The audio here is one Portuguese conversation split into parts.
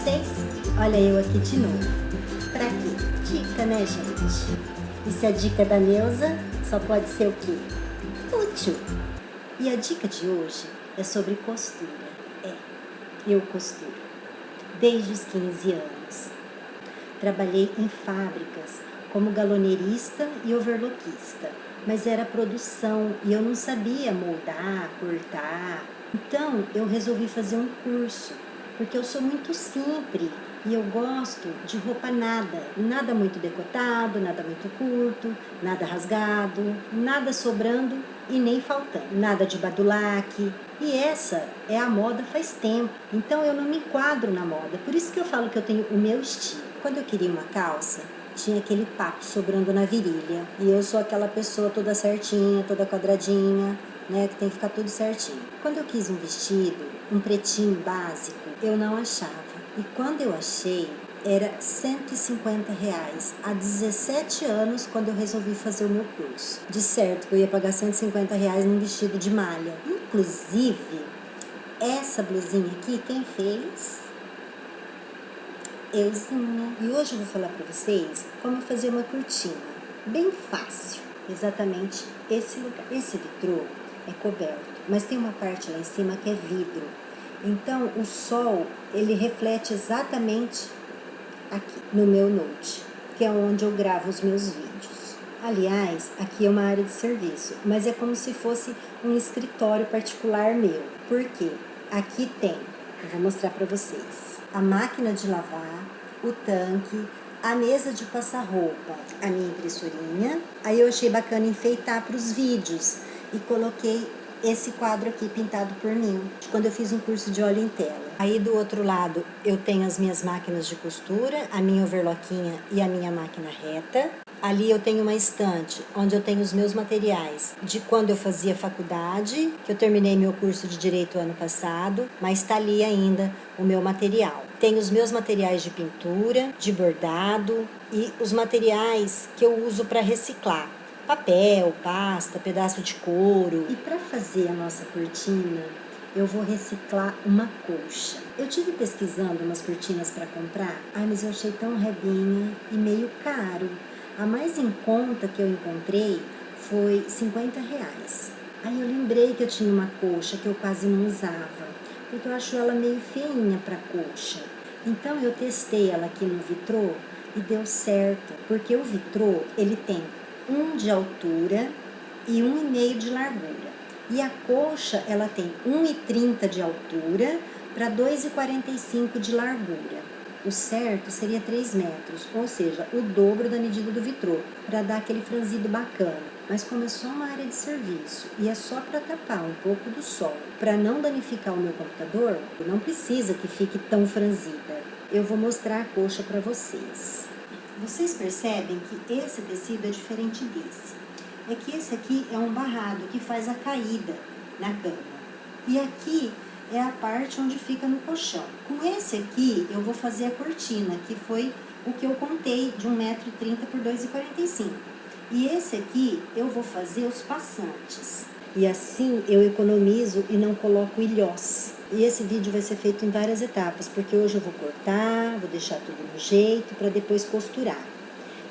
vocês? Olha eu aqui de novo. Pra quê? Dica, né, gente? E se a dica da Neuza só pode ser o quê? Útil. E a dica de hoje é sobre costura. Eu costuro desde os 15 anos. Trabalhei em fábricas como galoneirista e overloquista, mas era produção e eu não sabia moldar, cortar. Então eu resolvi fazer um curso, porque eu sou muito simples e eu gosto de roupa nada muito decotado, nada muito curto, nada rasgado, nada sobrando e nem faltando, nada de badulaque. E essa é a moda faz tempo, então eu não me enquadro na moda, por isso que eu falo que eu tenho o meu estilo. Quando eu queria uma calça, tinha aquele papo sobrando na virilha, e eu sou aquela pessoa toda certinha, toda quadradinha, né, que tem que ficar tudo certinho. Quando eu quis um vestido, um pretinho básico, eu não achava. E quando eu achei, era R$150, há 17 anos, quando eu resolvi fazer o meu curso. De certo que eu ia pagar R$150 num vestido de malha. Inclusive, essa blusinha aqui, quem fez? Euzinha. E hoje eu vou falar para vocês como fazer uma cortina. Bem fácil. Exatamente esse lugar. Esse vitrô é coberto, mas tem uma parte lá em cima que é vidro. Então, o sol, ele reflete exatamente aqui no meu note, que é onde eu gravo os meus vídeos. Aliás, aqui é uma área de serviço, mas é como se fosse um escritório particular meu. Por quê? Aqui tem, eu vou mostrar para vocês, a máquina de lavar, o tanque, a mesa de passar roupa, a minha impressorinha. Aí eu achei bacana enfeitar para os vídeos e coloquei esse quadro aqui pintado por mim, quando eu fiz um curso de óleo em tela. Aí do outro lado eu tenho as minhas máquinas de costura, a minha overloquinha e a minha máquina reta. Ali eu tenho uma estante onde eu tenho os meus materiais de quando eu fazia faculdade, que eu terminei meu curso de Direito ano passado, mas está ali ainda o meu material. Tenho os meus materiais de pintura, de bordado e os materiais que eu uso para reciclar. Papel, pasta, pedaço de couro. E para fazer a nossa cortina, eu vou reciclar uma colcha. Eu tive pesquisando umas cortinas para comprar, mas eu achei tão rebinha e meio caro. A mais em conta que eu encontrei foi R$50. Aí eu lembrei que eu tinha uma colcha que eu quase não usava, porque eu acho ela meio feinha para colcha. Então eu testei ela aqui no vitrô e deu certo, porque o vitrô ele tem 1 de altura e 1,5 de largura. E a colcha, ela tem 1,30 de altura para 2,45 de largura. O certo seria 3 metros, ou seja, o dobro da medida do vitrô, para dar aquele franzido bacana. Mas como é só uma área de serviço e é só para tapar um pouco do sol, para não danificar o meu computador, não precisa que fique tão franzida. Eu vou mostrar a colcha para vocês. Vocês percebem que esse tecido é diferente desse. É que esse aqui é um barrado que faz a caída na cama. E aqui é a parte onde fica no colchão. Com esse aqui eu vou fazer a cortina, que foi o que eu contei de 1,30 m por 2,45 m. E esse aqui eu vou fazer os passantes. E assim eu economizo e não coloco ilhós. E esse vídeo vai ser feito em várias etapas, porque hoje eu vou cortar, vou deixar tudo no jeito para depois costurar.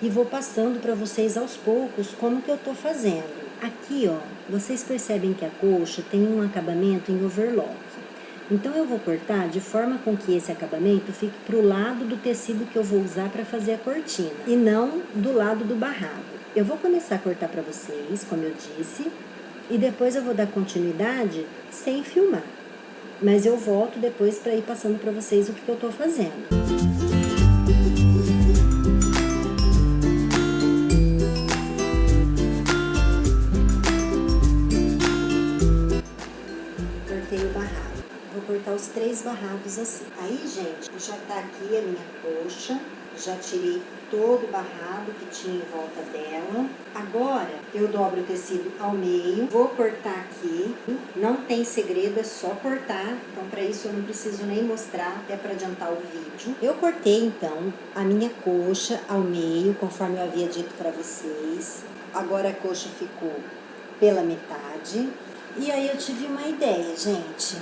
E vou passando para vocês aos poucos como que eu tô fazendo. Aqui, ó, vocês percebem que a colcha tem um acabamento em overlock. Então eu vou cortar de forma com que esse acabamento fique pro lado do tecido que eu vou usar para fazer a cortina e não do lado do barrado. Eu vou começar a cortar para vocês, como eu disse, e depois eu vou dar continuidade sem filmar. Mas eu volto depois para ir passando para vocês o que eu tô fazendo. Cortei o barrado. Vou cortar os 3 barrados assim. Aí, gente, já tá aqui a minha coxa. Já tirei todo o barrado que tinha em volta dela. Agora, eu dobro o tecido ao meio. Vou cortar aqui. Não tem segredo, é só cortar. Então, para isso, eu não preciso nem mostrar, até para adiantar o vídeo. Eu cortei, então, a minha coxa ao meio, conforme eu havia dito para vocês. Agora, a coxa ficou pela metade. E aí, eu tive uma ideia, gente.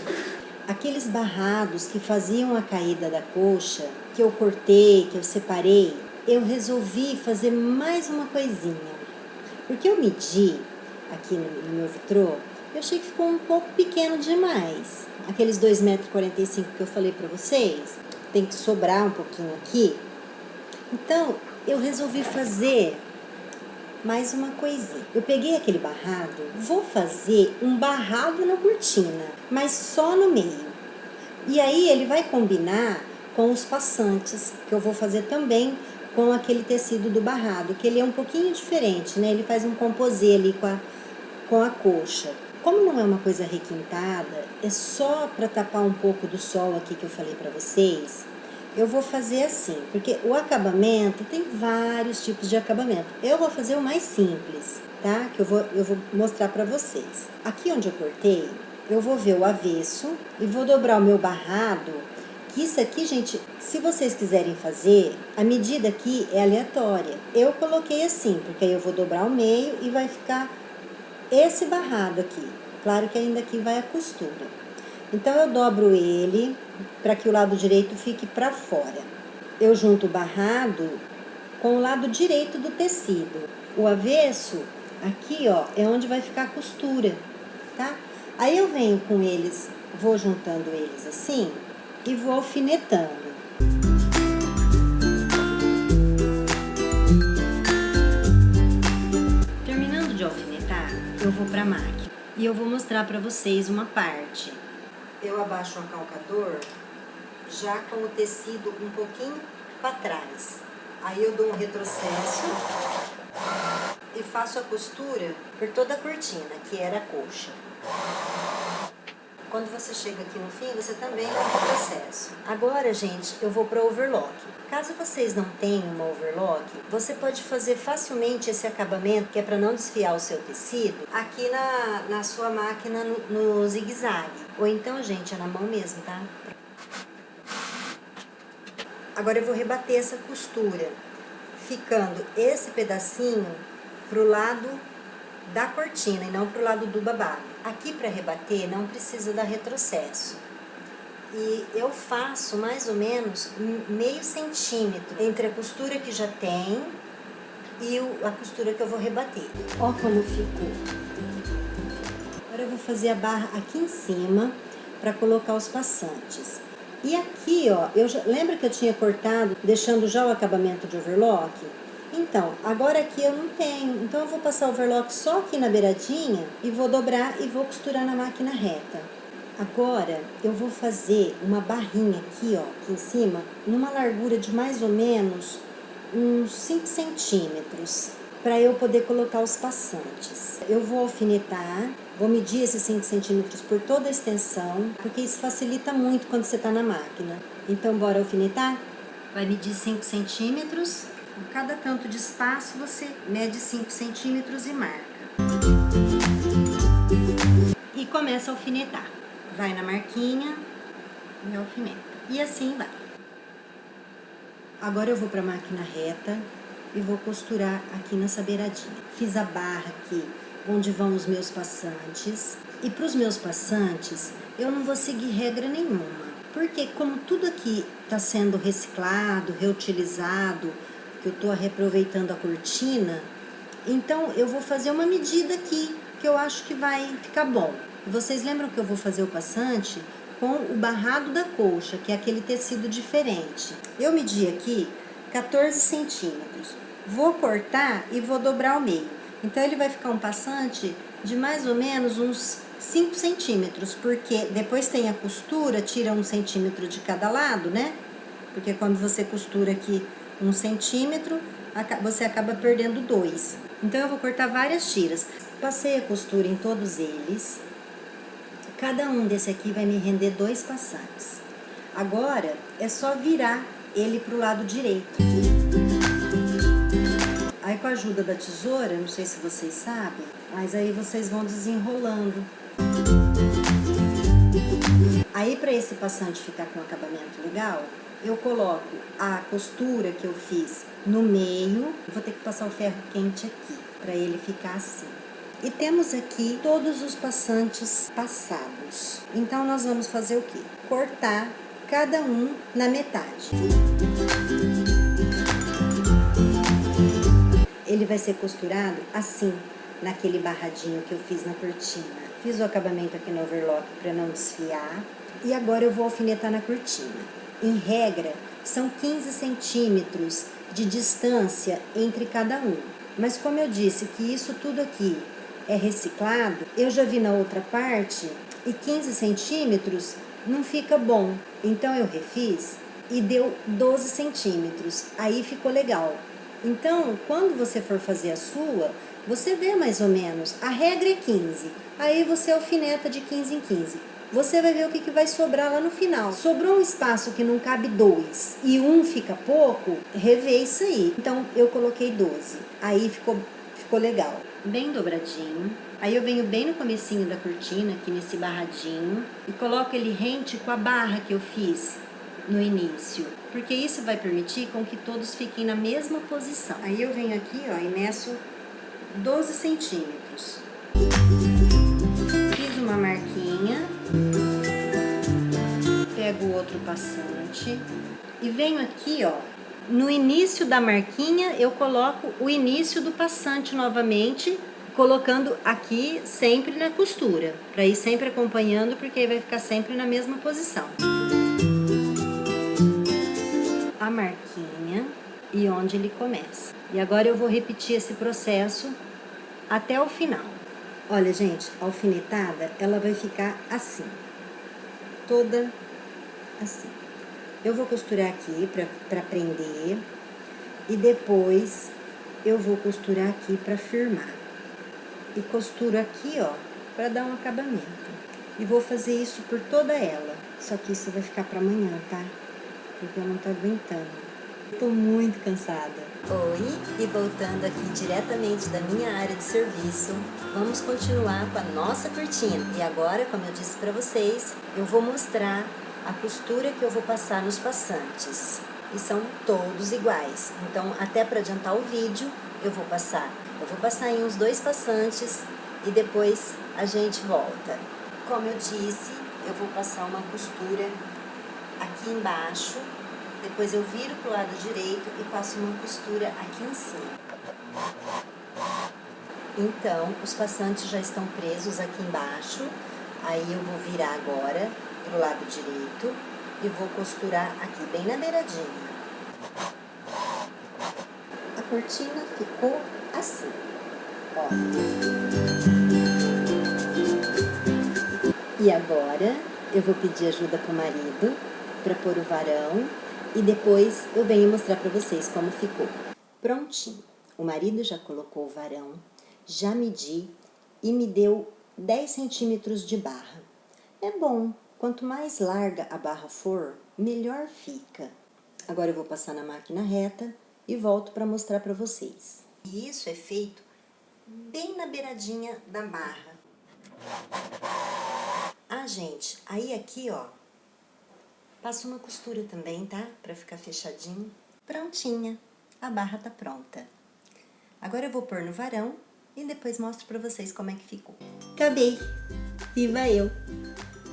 aqueles barrados que faziam a caída da coxa, que eu cortei, que eu separei, eu resolvi fazer mais uma coisinha. Porque eu medi aqui no meu vitrô, eu achei que ficou um pouco pequeno demais. Aqueles 2,45 m que eu falei pra vocês, tem que sobrar um pouquinho aqui. Então, eu resolvi fazer mais uma coisinha. Eu peguei aquele barrado, vou fazer um barrado na cortina, mas só no meio. E aí ele vai combinar com os passantes, que eu vou fazer também com aquele tecido do barrado, que ele é um pouquinho diferente, né? Ele faz um composê ali com a coxa. Como não é uma coisa requintada, é só para tapar um pouco do sol aqui que eu falei para vocês, eu vou fazer assim, porque o acabamento tem vários tipos de acabamento. Eu vou fazer o mais simples, tá? Que eu vou mostrar para vocês. Aqui onde eu cortei, eu vou ver o avesso e vou dobrar o meu barrado. Que isso aqui, gente, se vocês quiserem fazer, a medida aqui é aleatória. Eu coloquei assim, porque aí eu vou dobrar o meio e vai ficar esse barrado aqui. Claro que ainda aqui vai a costura. Então, eu dobro ele para que o lado direito fique para fora. Eu junto o barrado com o lado direito do tecido. O avesso, aqui, ó, é onde vai ficar a costura, tá? Aí eu venho com eles, vou juntando eles assim e vou alfinetando. Terminando de alfinetar, eu vou para a máquina e eu vou mostrar para vocês uma parte. Eu abaixo o acalcador já com o tecido um pouquinho para trás. Aí eu dou um retrocesso e faço a costura por toda a cortina, que era a coxa. Quando você chega aqui no fim, você também dá um retrocesso. Agora, gente, eu vou para o overlock. Caso vocês não tenham uma overlock, você pode fazer facilmente esse acabamento, que é para não desfiar o seu tecido, aqui na sua máquina no zigue-zague. Ou então, gente, é na mão mesmo, tá? Agora eu vou rebater essa costura, ficando esse pedacinho pro lado da cortina e não pro lado do babado. Aqui para rebater não precisa dar retrocesso. E eu faço mais ou menos meio centímetro entre a costura que já tem e a costura que eu vou rebater. Ó como ficou. Agora eu vou fazer a barra aqui em cima para colocar os passantes. E aqui, ó, lembra que eu tinha cortado, deixando já o acabamento de overlock? Então, agora aqui eu não tenho, então eu vou passar o overlock só aqui na beiradinha e vou dobrar e vou costurar na máquina reta. Agora, eu vou fazer uma barrinha aqui, ó, aqui em cima, numa largura de mais ou menos uns 5 centímetros, para eu poder colocar os passantes. Eu vou alfinetar, vou medir esses 5 centímetros por toda a extensão, porque isso facilita muito quando você está na máquina. Então, bora alfinetar? Vai medir 5 centímetros, cada tanto de espaço você mede 5 centímetros e marca. E começa a alfinetar. Vai na marquinha e alfineta. E assim vai. Agora eu vou para a máquina reta e vou costurar aqui nessa beiradinha. Fiz a barra aqui onde vão os meus passantes. E para os meus passantes eu não vou seguir regra nenhuma. Porque como tudo aqui está sendo reciclado, reutilizado, que eu estou reaproveitando a cortina, então eu vou fazer uma medida aqui que eu acho que vai ficar bom. Vocês lembram que eu vou fazer o passante com o barrado da coxa, que é aquele tecido diferente. Eu medi aqui 14 centímetros. Vou cortar e vou dobrar ao meio. Então ele vai ficar um passante de mais ou menos uns 5 centímetros, porque depois tem a costura, tira 1 centímetro de cada lado, né? Porque quando você costura aqui 1 centímetro, você acaba perdendo 2. Então eu vou cortar várias tiras. Passei a costura em todos eles. Cada um desse aqui vai me render 2 passantes. Agora é só virar ele pro lado direito. Aí com a ajuda da tesoura, não sei se vocês sabem, mas aí vocês vão desenrolando. Aí para esse passante ficar com um acabamento legal, eu coloco a costura que eu fiz no meio. Vou ter que passar o ferro quente aqui, para ele ficar assim. E temos aqui todos os passantes passados. Então, nós vamos fazer o quê? Cortar cada um na metade. Ele vai ser costurado assim, naquele barradinho que eu fiz na cortina. Fiz o acabamento aqui no overlock para não desfiar. E agora eu vou alfinetar na cortina. Em regra, são 15 centímetros de distância entre cada um. Mas como eu disse que isso tudo aqui é reciclado, eu já vi na outra parte e 15 centímetros não fica bom. Então eu refiz e deu 12 centímetros. Aí ficou legal. Então, quando você for fazer a sua, você vê mais ou menos. A regra é 15. Aí você alfineta de 15 em 15. Você vai ver o que vai sobrar lá no final. Sobrou um espaço que não cabe 2 e um fica pouco, revê isso aí. Então, eu coloquei 12. Aí ficou legal. Bem dobradinho. Aí eu venho bem no comecinho da cortina, aqui nesse barradinho, e coloco ele rente com a barra que eu fiz no início, porque isso vai permitir com que todos fiquem na mesma posição. Aí eu venho aqui, ó, e meço 12 centímetros. Fiz uma marquinha, pego o outro passante e venho aqui, ó, no início da marquinha eu coloco o início do passante novamente, colocando aqui sempre na costura, para ir sempre acompanhando, porque aí vai ficar sempre na mesma posição. A marquinha e onde ele começa. E agora eu vou repetir esse processo até o final. Olha, gente, a alfinetada, ela vai ficar assim. Toda assim. Eu vou costurar aqui para prender. E depois eu vou costurar aqui para firmar. E costuro aqui, ó, para dar um acabamento. E vou fazer isso por toda ela. Só que isso vai ficar para amanhã, tá? Porque eu não tô aguentando. Tô muito cansada. Oi, e voltando aqui diretamente da minha área de serviço, vamos continuar com a nossa cortina. E agora, como eu disse pra vocês, eu vou mostrar a costura que eu vou passar nos passantes. E são todos iguais. Então, até para adiantar o vídeo, eu vou passar em uns 2 passantes e depois a gente volta. Como eu disse, eu vou passar uma costura aqui embaixo, depois eu viro pro lado direito e passo uma costura aqui em cima. Então, os passantes já estão presos aqui embaixo, aí eu vou virar agora pro lado direito e vou costurar aqui bem na beiradinha. A cortina ficou assim, ó. E agora eu vou pedir ajuda pro marido para pôr o varão e depois eu venho mostrar para vocês como ficou. Prontinho. O marido já colocou o varão, já medi e me deu 10 centímetros de barra. É bom, quanto mais larga a barra for, melhor fica. Agora eu vou passar na máquina reta e volto para mostrar para vocês. E isso é feito bem na beiradinha da barra. Ah, gente, aí aqui, ó, passo uma costura também, tá? Pra ficar fechadinho. Prontinha, a barra tá pronta. Agora eu vou pôr no varão e depois mostro pra vocês como é que ficou. Acabei! Viva eu!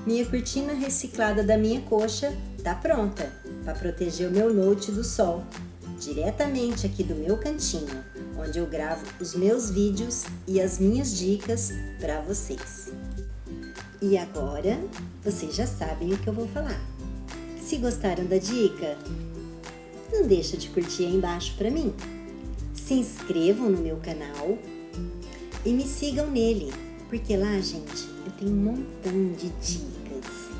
Minha cortina reciclada da minha coxa tá pronta para proteger o meu note do sol, diretamente aqui do meu cantinho, onde eu gravo os meus vídeos e as minhas dicas para vocês. E agora, vocês já sabem o que eu vou falar. Se gostaram da dica, não deixa de curtir aí embaixo para mim. Se inscrevam no meu canal e me sigam nele, porque lá, gente, eu tenho um montão de dicas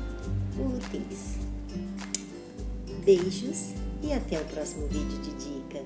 úteis. Beijos e até o próximo vídeo de dica.